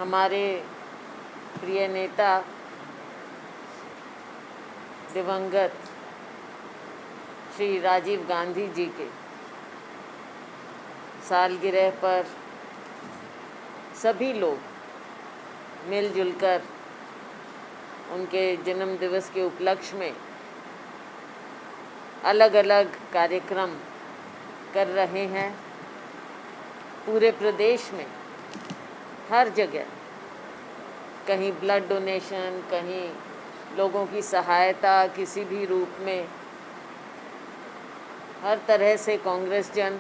हमारे प्रिय नेता दिवंगत श्री राजीव गांधी जी के सालगिरह पर सभी लोग मिलजुल कर उनके जन्म दिवस के उपलक्ष्य में अलग अलग कार्यक्रम कर रहे हैं। पूरे प्रदेश में हर जगह कहीं ब्लड डोनेशन, कहीं लोगों की सहायता किसी भी रूप में, हर तरह से कांग्रेस जन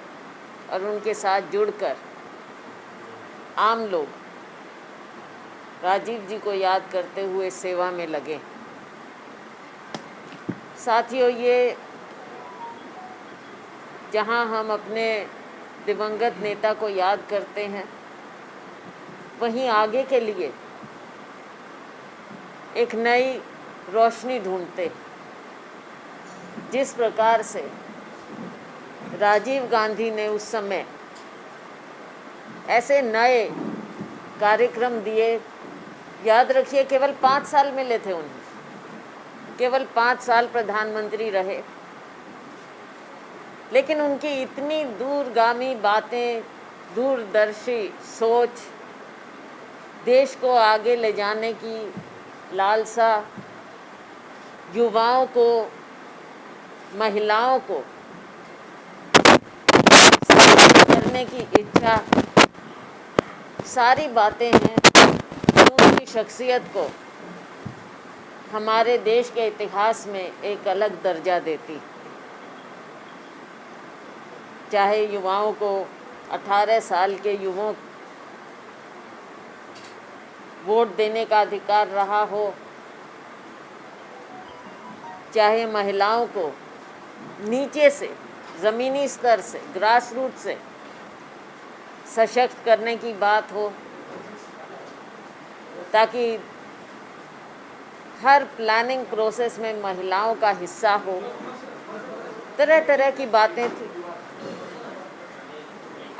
और उनके साथ जुड़कर आम लोग राजीव जी को याद करते हुए सेवा में लगे। साथियों, ये जहां हम अपने दिवंगत नेता को याद करते हैं, वहीं आगे के लिए एक नई रोशनी ढूंढते। जिस प्रकार से राजीव गांधी ने उस समय ऐसे नए कार्यक्रम दिए, याद रखिए केवल 5 साल मिले थे उन्हें, केवल 5 साल प्रधानमंत्री रहे, लेकिन उनकी इतनी दूरगामी बातें, दूरदर्शी सोच, देश को आगे ले जाने की लालसा, युवाओं को, महिलाओं को करने की इच्छा, सारी बातें हैं जो उनकी शख्सियत को हमारे देश के इतिहास में एक अलग दर्जा देती। चाहे युवाओं को 18 साल के युवक वोट देने का अधिकार रहा हो, चाहे महिलाओं को नीचे से, ज़मीनी स्तर से, ग्रास रूट से सशक्त करने की बात हो, ताकि हर प्लानिंग प्रोसेस में महिलाओं का हिस्सा हो, तरह तरह की बातें थी।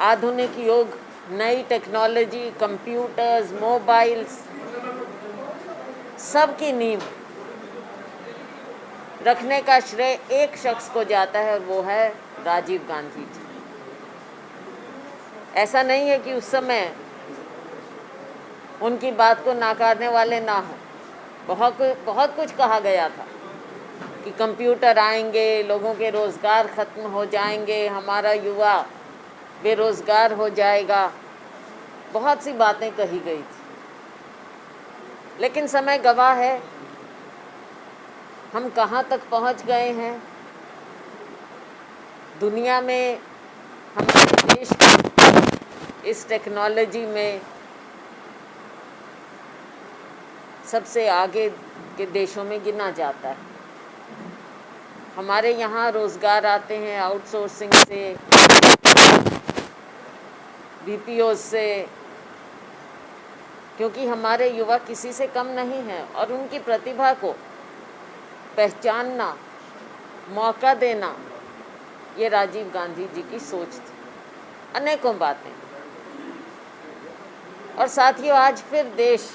आधुनिक युग, नई टेक्नोलॉजी, कंप्यूटर्स, मोबाइल्स, सब की नींव रखने का श्रेय एक शख्स को जाता है, और वो है राजीव गांधी जी। ऐसा नहीं है कि उस समय उनकी बात को नकारने वाले ना हो। बहुत कुछ कहा गया था कि कंप्यूटर आएंगे, लोगों के रोज़गार ख़त्म हो जाएंगे, हमारा युवा बेरोज़गार हो जाएगा, बहुत सी बातें कही गई थी। लेकिन समय गवाह है हम कहाँ तक पहुँच गए हैं। दुनिया में हमारे देश इस टेक्नोलॉजी में सबसे आगे के देशों में गिना जाता है। हमारे यहाँ रोज़गार आते हैं आउटसोर्सिंग से, बीपीओ से, क्योंकि हमारे युवा किसी से कम नहीं हैं, और उनकी प्रतिभा को पहचानना, मौका देना, ये राजीव गांधी जी की सोच थी। अनेकों बातें। और साथियों, आज फिर देश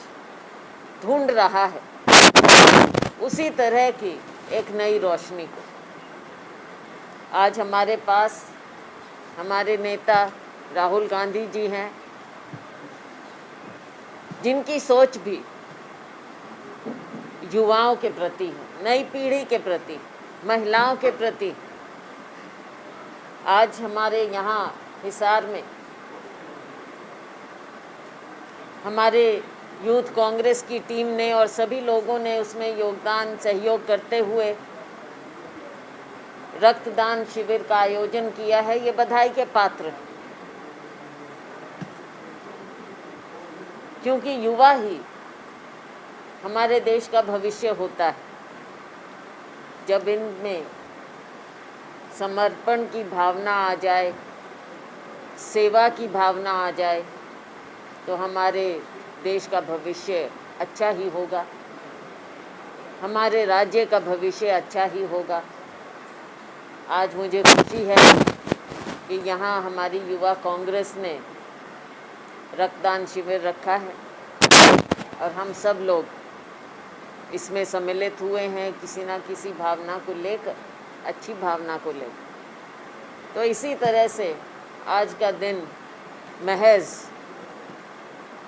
ढूंढ रहा है उसी तरह की एक नई रोशनी को। आज हमारे पास हमारे नेता राहुल गांधी जी हैं, जिनकी सोच भी युवाओं के प्रति है, नई पीढ़ी के प्रति, महिलाओं के प्रति। आज हमारे यहाँ हिसार में हमारे यूथ कांग्रेस की टीम ने और सभी लोगों ने उसमें योगदान, सहयोग करते हुए रक्तदान शिविर का आयोजन किया है। ये बधाई के पात्र है, क्योंकि युवा ही हमारे देश का भविष्य होता है। जब इनमें समर्पण की भावना आ जाए, सेवा की भावना आ जाए, तो हमारे देश का भविष्य अच्छा ही होगा, हमारे राज्य का भविष्य अच्छा ही होगा। आज मुझे खुशी है कि यहाँ हमारी युवा कांग्रेस ने रक्तदान शिविर रखा है। और हम सब लोग इसमें सम्मिलित हुए हैं किसी ना किसी भावना को लेकर, अच्छी भावना को लेकर। तो इसी तरह से आज का दिन महज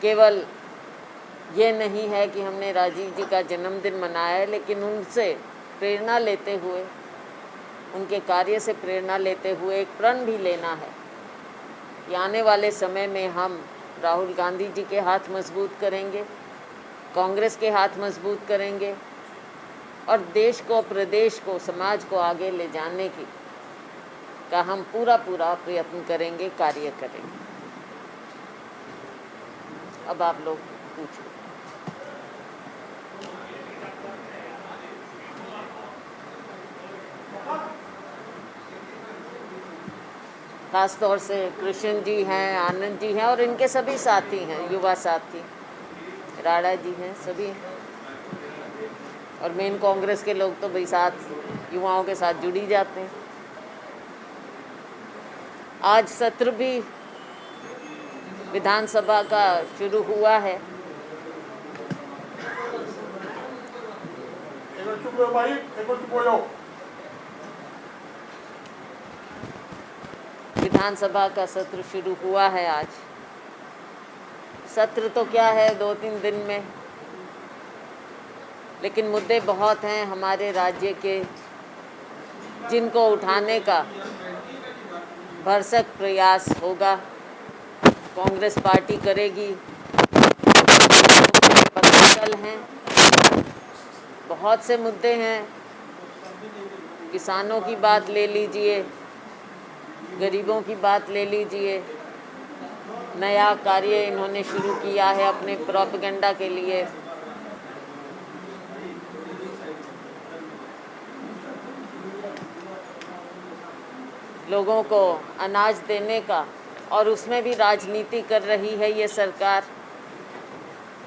केवल ये नहीं है कि हमने राजीव जी का जन्मदिन मनाया है, लेकिन उनसे प्रेरणा लेते हुए, उनके कार्य से प्रेरणा लेते हुए एक प्रण भी लेना है कि आने वाले समय में हम राहुल गांधी जी के हाथ मजबूत करेंगे, कांग्रेस के हाथ मजबूत करेंगे और देश को, प्रदेश को, समाज को आगे ले जाने की का हम पूरा प्रयत्न करेंगे, कार्य करेंगे। अब आप लोग पूछो। खास तौर से कृष्ण जी हैं, आनंद जी हैं और इनके सभी साथी हैं, युवा साथी, राणा जी हैं, सभी हैं। और मेन कांग्रेस के लोग तो भाई साथ युवाओं के साथ जुड़ ही जाते हैं। आज सत्र भी विधानसभा का शुरू हुआ है। विधानसभा का सत्र शुरू हुआ है आज। सत्र तो क्या है, 2-3 दिन में, लेकिन मुद्दे बहुत हैं हमारे राज्य के, जिनको उठाने का भरसक प्रयास होगा, कांग्रेस पार्टी करेगी। पकड़ हैं, बहुत से मुद्दे हैं। किसानों की बात ले लीजिए, गरीबों की बात ले लीजिए। नया कार्य इन्होंने शुरू किया है अपने प्रोपेगेंडा के लिए। लोगों को अनाज देने का, और उसमें भी राजनीति कर रही है ये सरकार।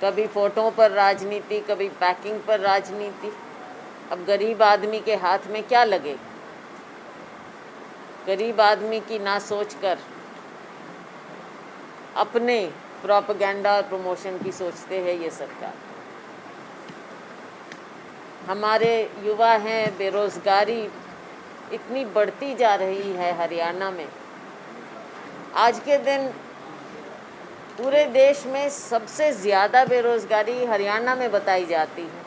कभी फोटो पर राजनीति, कभी पैकिंग पर राजनीति। अब गरीब आदमी के हाथ में क्या लगे? गरीब आदमी की ना सोचकर अपने प्रोपेगेंडा और प्रमोशन की सोचते हैं ये सरकार। हमारे युवा हैं, बेरोजगारी इतनी बढ़ती जा रही है हरियाणा में। आज के दिन पूरे देश में सबसे ज़्यादा बेरोजगारी हरियाणा में बताई जाती है।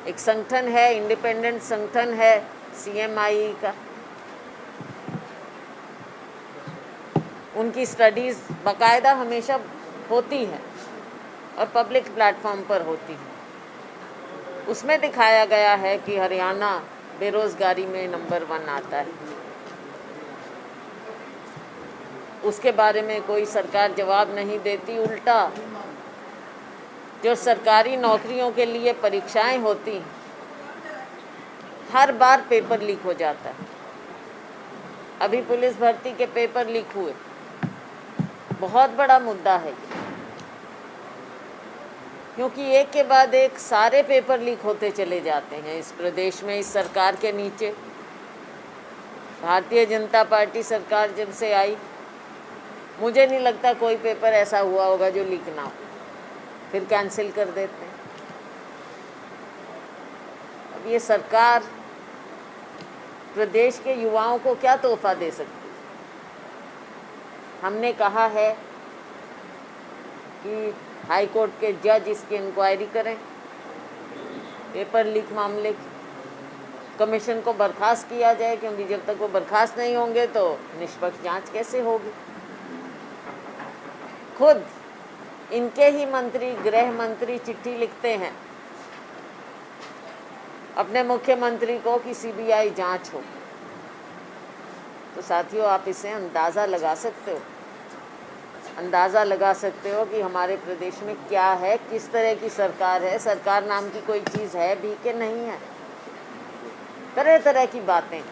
एक संगठन है, इंडिपेंडेंट संगठन है CMI का, उनकी स्टडीज़ बाकायदा हमेशा होती है और पब्लिक प्लेटफॉर्म पर होती है। उसमें दिखाया गया है कि हरियाणा बेरोजगारी में नंबर 1 आता है। उसके बारे में कोई सरकार जवाब नहीं देती। उल्टा जो सरकारी नौकरियों के लिए परीक्षाएं होती हैं, हर बार पेपर लीक हो जाता है। अभी पुलिस भर्ती के पेपर लीक हुए, बहुत बड़ा मुद्दा है क्योंकि एक के बाद एक सारे पेपर लीक होते चले जाते हैं इस प्रदेश में, इस सरकार के नीचे। भारतीय जनता पार्टी सरकार जब से आई, मुझे नहीं लगता कोई पेपर ऐसा हुआ होगा जो लीक ना हो, फिर कैंसिल कर देते हैं। अब ये सरकार प्रदेश के युवाओं को क्या तोहफा दे सकती? हमने कहा है कि हाई कोर्ट के जज इसकी इंक्वायरी करें, पेपर लीक मामले की। कमीशन को बर्खास्त किया जाए, क्योंकि जब तक वो बर्खास्त नहीं होंगे तो निष्पक्ष जांच कैसे होगी। खुद इनके ही मंत्री, गृह मंत्री चिट्ठी लिखते हैं अपने मुख्यमंत्री को कि CBI जांच हो। तो साथियों, आप इससे अंदाज़ा लगा सकते हो कि हमारे प्रदेश में क्या है, किस तरह की सरकार है, सरकार नाम की कोई चीज़ है भी कि नहीं है। तरह तरह की बातें,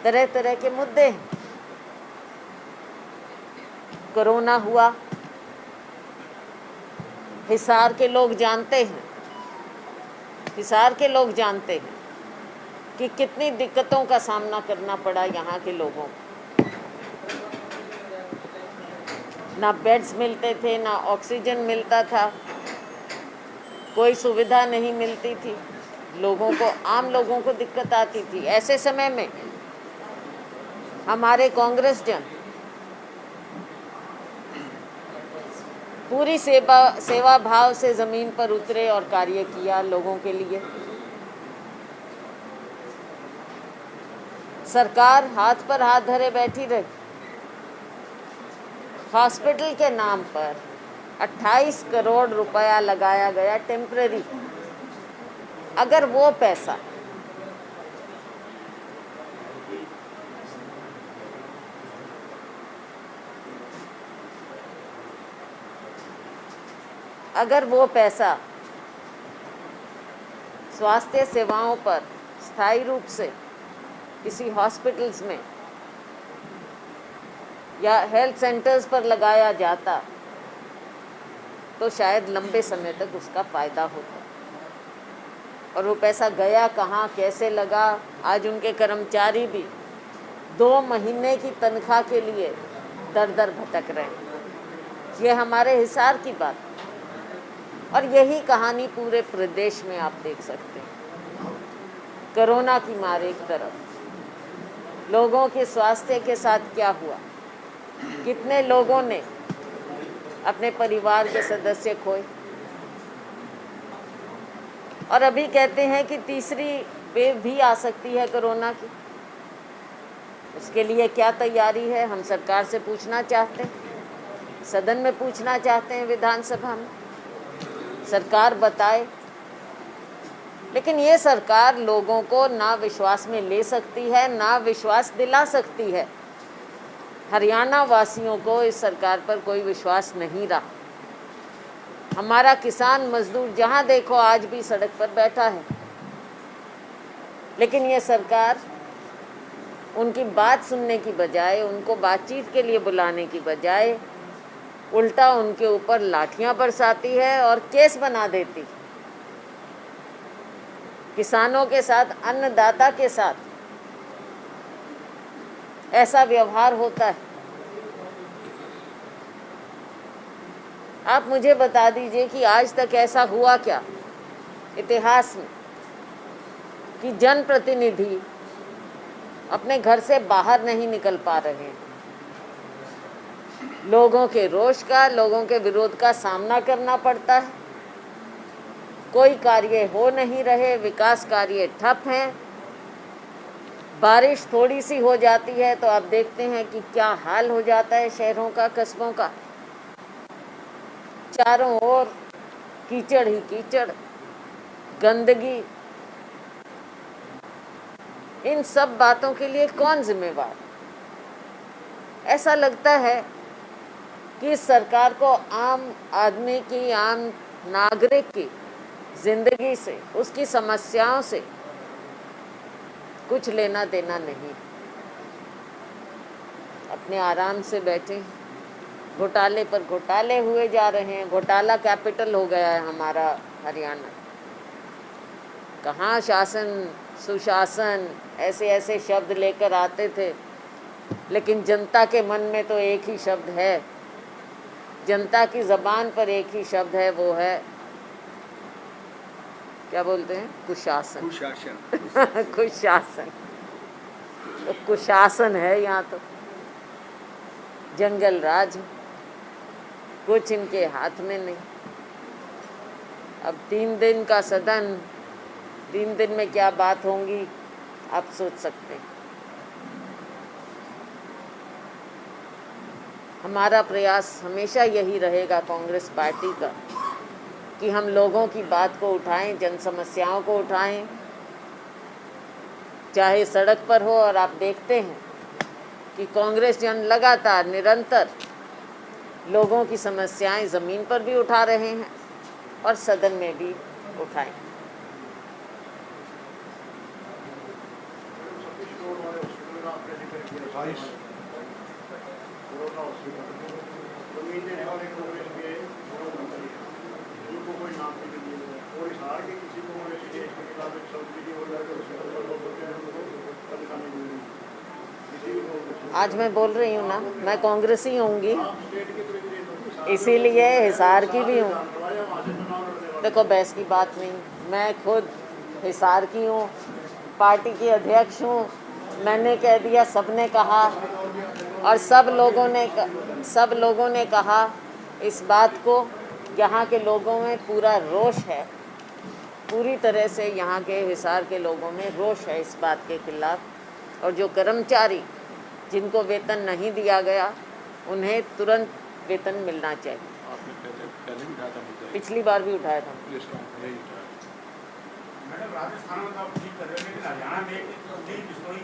तरह तरह के मुद्दे। कोरोना हुआ, हिसार के लोग जानते हैं, हिसार के लोग जानते हैं कि कितनी दिक्कतों का सामना करना पड़ा यहाँ के लोगों को। ना बेड्स मिलते थे, ना ऑक्सीजन मिलता था, कोई सुविधा नहीं मिलती थी, लोगों को, आम लोगों को दिक्कत आती थी। ऐसे समय में हमारे कांग्रेस जन पूरी सेवा भाव से ज़मीन पर उतरे और कार्य किया लोगों के लिए। सरकार हाथ पर हाथ धरे बैठी रही। हॉस्पिटल के नाम पर 28 करोड़ रुपया लगाया गया टेम्पररी। अगर वो पैसा स्वास्थ्य सेवाओं पर स्थायी रूप से किसी हॉस्पिटल्स में या हेल्थ सेंटर्स पर लगाया जाता तो शायद लंबे समय तक उसका फायदा होता। और वो पैसा गया कहाँ, कैसे लगा, आज उनके कर्मचारी भी 2 महीने की तनख्वाह के लिए दर दर भटक रहे हैं। ये हमारे हिसार की बात, और यही कहानी पूरे प्रदेश में आप देख सकते हैं। कोरोना की मार एक तरफ, लोगों के स्वास्थ्य के साथ क्या हुआ, कितने लोगों ने अपने परिवार के सदस्य खोए, और अभी कहते हैं कि तीसरी वेव भी आ सकती है कोरोना की। उसके लिए क्या तैयारी है, हम सरकार से पूछना चाहते हैं, सदन में पूछना चाहते हैं, विधानसभा में सरकार बताए। लेकिन ये सरकार लोगों को ना विश्वास में ले सकती है, ना विश्वास दिला सकती है। हरियाणा वासियों को इस सरकार पर कोई विश्वास नहीं रहा। हमारा किसान मजदूर जहाँ देखो आज भी सड़क पर बैठा है, लेकिन ये सरकार उनकी बात सुनने की बजाय, उनको बातचीत के लिए बुलाने की बजाय उल्टा उनके ऊपर लाठियां बरसाती है और केस बना देती। किसानों के साथ, अन्नदाता के साथ ऐसा व्यवहार होता है। आप मुझे बता दीजिए कि आज तक ऐसा हुआ क्या इतिहास में कि जनप्रतिनिधि अपने घर से बाहर नहीं निकल पा रहे हैं। लोगों के रोष का, लोगों के विरोध का सामना करना पड़ता है। कोई कार्य हो नहीं रहे, विकास कार्य ठप हैं। बारिश थोड़ी सी हो जाती है तो आप देखते हैं कि क्या हाल हो जाता है शहरों का, कस्बों का। चारों ओर कीचड़ ही कीचड़, गंदगी। इन सब बातों के लिए कौन जिम्मेवार? ऐसा लगता है कि इस सरकार को आम आदमी की, आम नागरिक की जिंदगी से, उसकी समस्याओं से कुछ लेना देना नहीं। अपने आराम से बैठे, घोटाले पर घोटाले हुए जा रहे हैं। घोटाला कैपिटल हो गया है हमारा हरियाणा। कहाँ शासन, सुशासन, ऐसे ऐसे शब्द लेकर आते थे, लेकिन जनता के मन में तो एक ही शब्द है, जनता की ज़बान पर एक ही शब्द है, वो है, क्या बोलते हैं, कुशासन। कुशासन कुशासन। तो कुशासन है यहाँ, तो जंगल राज, कुछ इनके हाथ में नहीं। अब 3 दिन का सदन, 3 दिन में क्या बात होंगी आप सोच सकते हैं। हमारा प्रयास हमेशा यही रहेगा कांग्रेस पार्टी का कि हम लोगों की बात को उठाएं, जन समस्याओं को उठाएं, चाहे सड़क पर हो। और आप देखते हैं कि कांग्रेस जन लगातार, निरंतर लोगों की समस्याएं ज़मीन पर भी उठा रहे हैं और सदन में भी उठाएं। आज मैं बोल रही हूँ ना, मैं कांग्रेसी होंगी। इसीलिए हिसार की भी हूँ। देखो बहस की बात नहीं, मैं खुद हिसार की हूँ, पार्टी की अध्यक्ष हूँ। मैंने कह दिया, सबने कहा, और सब लोगों ने कहा इस बात को। यहाँ के लोगों में पूरा रोष है, पूरी तरह से यहाँ के हिसार के लोगों में रोष है इस बात के खिलाफ। और जो कर्मचारी जिनको वेतन नहीं दिया गया, उन्हें तुरंत वेतन मिलना चाहिए। आपने पहले भी उठाया था मुद्दा, पिछली बार भी उठाया था। मैडम राजस्थान में तो आप ठीक कर रहे हैं, लेकिन हरियाणा में एक स्टोरी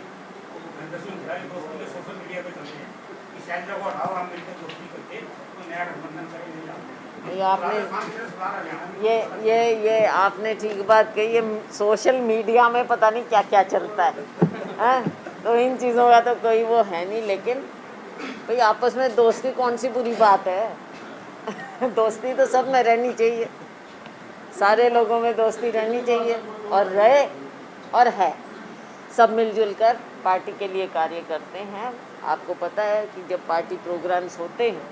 दोस्तों के सोशल मीडिया पे चलते हैं कि सैलरी को हटाओ, हम मिलकर दोस्ती करके तो नया गठबंधन करें, नहीं जाते। ये आपने ये आपने ठीक बात कही। ये सोशल मीडिया में पता नहीं क्या क्या चलता है, तो इन चीज़ों का तो कोई वो है नहीं। लेकिन भाई आपस में दोस्ती कौन सी बुरी बात है दोस्ती तो सब में रहनी चाहिए, सारे लोगों में दोस्ती रहनी चाहिए, और रहे और है। सब मिलजुल कर पार्टी के लिए कार्य करते हैं। आपको पता है कि जब पार्टी प्रोग्राम्स होते हैं,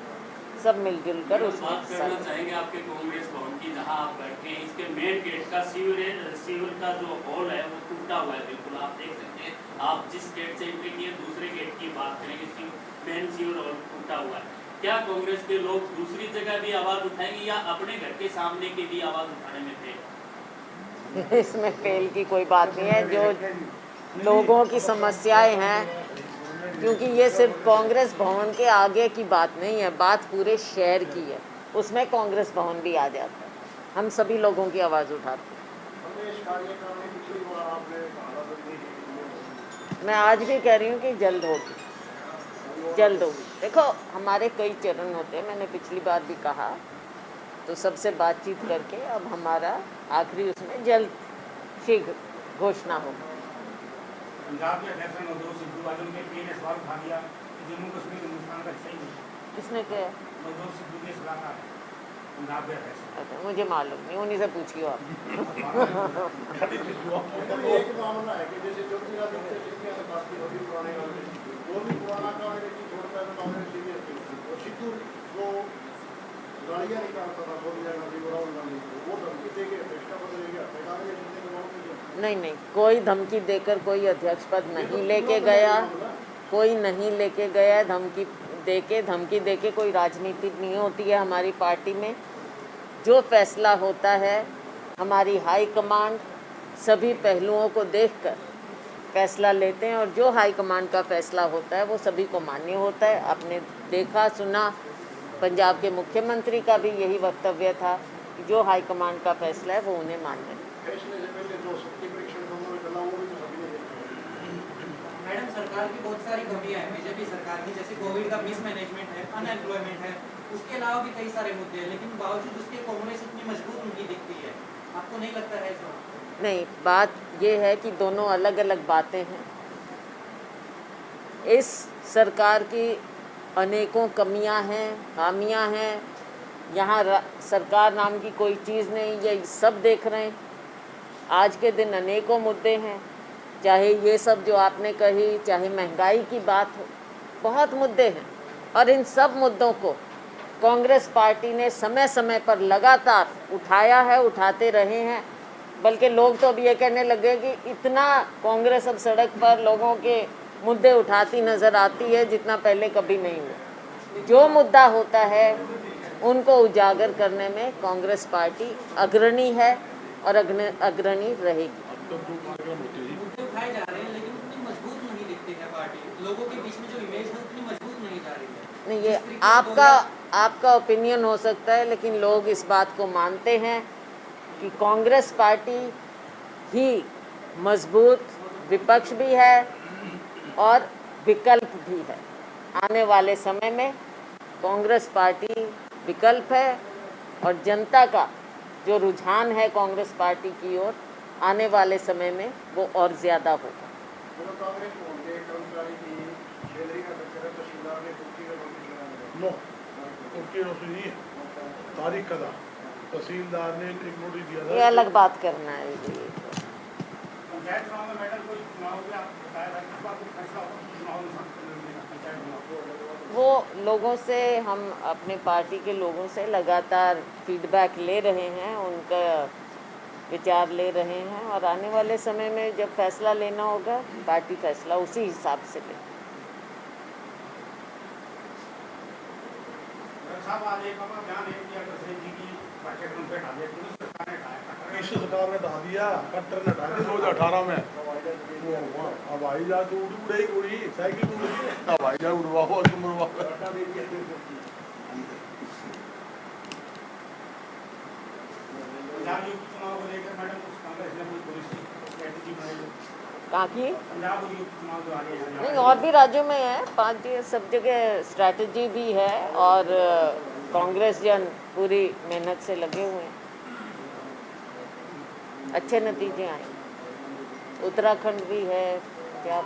सब मिलजुल कर उसमें करना चाहेंगे आपके कांग्रेस भवन की जहां आप बैठे हैं, इसके मेन गेट का सीवर का जो होल है वो टूटा हुआ है, बिल्कुल आप देख सकते हैं। आप जिस गेट से एंट्री किए, दूसरे गेट की बात करेंगे, मेन सीवर होल टूटा हुआ है। क्या कांग्रेस के लोग दूसरी जगह भी आवाज उठाएंगे या अपने घर के सामने की भी आवाज उठाने में फेल? इसमें फेल की कोई बात नहीं है। जो लोगों की समस्याएं हैं, क्योंकि ये सिर्फ कांग्रेस भवन के आगे की बात नहीं है, बात पूरे शहर की है, उसमें कांग्रेस भवन भी आ जाता है। हम सभी लोगों की आवाज़ उठाते हैं। मैं आज भी कह रही हूँ कि जल्द होगी, जल्द होगी। देखो हमारे कई चरण होते हैं, मैंने पिछली बार भी कहा, तो सबसे बातचीत करके अब हमारा आखिरी उसमें जल्द शीघ्र घोषणा होगी। पंजाब के अध्यक्ष नवजोत सिद्धू आज उनके पीएम ने सवाल उठा दिया कि जम्मू कश्मीर हिंदुस्तान का हिस्सा ही नहीं। किसने कहा? नवजोत सिद्धू के सलाहकार पंजाब के अध्यक्ष। अच्छा, मुझे मालूम नहीं, उन्हीं से पूछिए आप। एक मामला है कि जैसे ज्योतिरादित्य सिंधिया से बात की होगी पुराने वाले, वो भी पुराना काम है, लेकिन छोड़ता है मामले सीनियर थे। और सिद्धू वो गाड़ियाँ निकालता था, सोनिया गांधी, राहुल गांधी, वो धमकी देके अध्यक्ष का पद लेके हत्याकांड में जितने के मामले। नहीं, कोई धमकी देकर कोई अध्यक्ष पद नहीं लेके गया, कोई नहीं लेके गया। धमकी देके कोई राजनीति नहीं होती है हमारी पार्टी में। जो फैसला होता है, हमारी हाई कमांड सभी पहलुओं को देखकर फैसला लेते हैं, और जो हाई कमांड का फैसला होता है वो सभी को मान्य होता है। आपने देखा सुना, पंजाब के मुख्यमंत्री का भी यही वक्तव्य था कि जो हाई कमांड का फैसला है वो उन्हें मान्य है। मैडम, सरकार की बहुत सारी कमियां हैं, बीजेपी सरकार की, जैसे कोविड का मिसमैनेजमेंट है, अनएम्प्लॉयमेंट है, उसके अलावा भी कई सारे मुद्दे हैं, लेकिन बावजूद उसके कांग्रेस इतनी मजबूत उनकी दिखती है। आपको नहीं लगता है ऐसा? नहीं, बात ये है कि दोनों अलग अलग बातें हैं। इस सरकार की अनेकों कमियां हैं, खामियां हैं। यहाँ सरकार नाम की कोई चीज़ नहीं, ये सब देख रहे हैं। आज के दिन अनेकों मुद्दे हैं, चाहे ये सब जो आपने कही, चाहे महंगाई की बात हो, बहुत मुद्दे हैं। और इन सब मुद्दों को कांग्रेस पार्टी ने समय समय पर लगातार उठाया है, उठाते रहे हैं। बल्कि लोग तो अब ये कहने लगे कि इतना कांग्रेस अब सड़क पर लोगों के मुद्दे उठाती नज़र आती है जितना पहले कभी नहीं हुआ। जो मुद्दा होता है उनको उजागर करने में कांग्रेस पार्टी अग्रणी है और अग्रणी रहेगी। मुद्दे उठाए जा रहे हैं, लेकिन उतनी मजबूत नहीं दिखती है पार्टी। लोगों के बीच में जो इमेज है उतनी मजबूत नहीं जा रही है। नहीं, ये आपका ओपिनियन हो सकता है, लेकिन लोग इस बात को मानते हैं कि कांग्रेस पार्टी ही मजबूत विपक्ष भी है और विकल्प भी है। आने वाले समय में कांग्रेस पार्टी विकल्प है, और जनता का जो रुझान है कांग्रेस पार्टी की ओर आने वाले समय में वो और ज़्यादा होगा। तारीख का तहसीलदार ने एक नोटिस दिया था, ये अलग बात करना है। पंचायत चुनाव में मैडम कोई चुनाव में आप बताया था, किस बात को फैसला होगा चुनाव में? शायद वो लोगों से, हम अपने पार्टी के लोगों से लगातार फीडबैक ले रहे हैं, उनका विचार ले रहे हैं, और आने वाले समय में जब फैसला लेना होगा पार्टी फैसला उसी हिसाब से ले। साहब आज एक बार ध्यान है कि अगर सेठ जी की बजट में बैठा दिया तो सरकार ने हटाया, इस सरकार ने ढा दिया, कट्टर ने ढा दिया 2018 में। हवाई जहाज उड़े ही उड़ी, साइकिल उड़ी, हवाई जहाज उड़वाओ तुम उड़वाओ। पंजाब यूपी चुनाव को लेकर मैडम कुछ कांग्रेस ने कोई पुलिस स्ट्रेटजी बनाई? कहाँ की? पंजाब और यूपी चुनाव जो आ रहे हैं नहीं, और भी राज्यों में है, 5 सब जगह स्ट्रैटेजी भी है, और कांग्रेस जन पूरी मेहनत से लगे हुए हैं, अच्छे नतीजे आए। उत्तराखंड भी है, क्या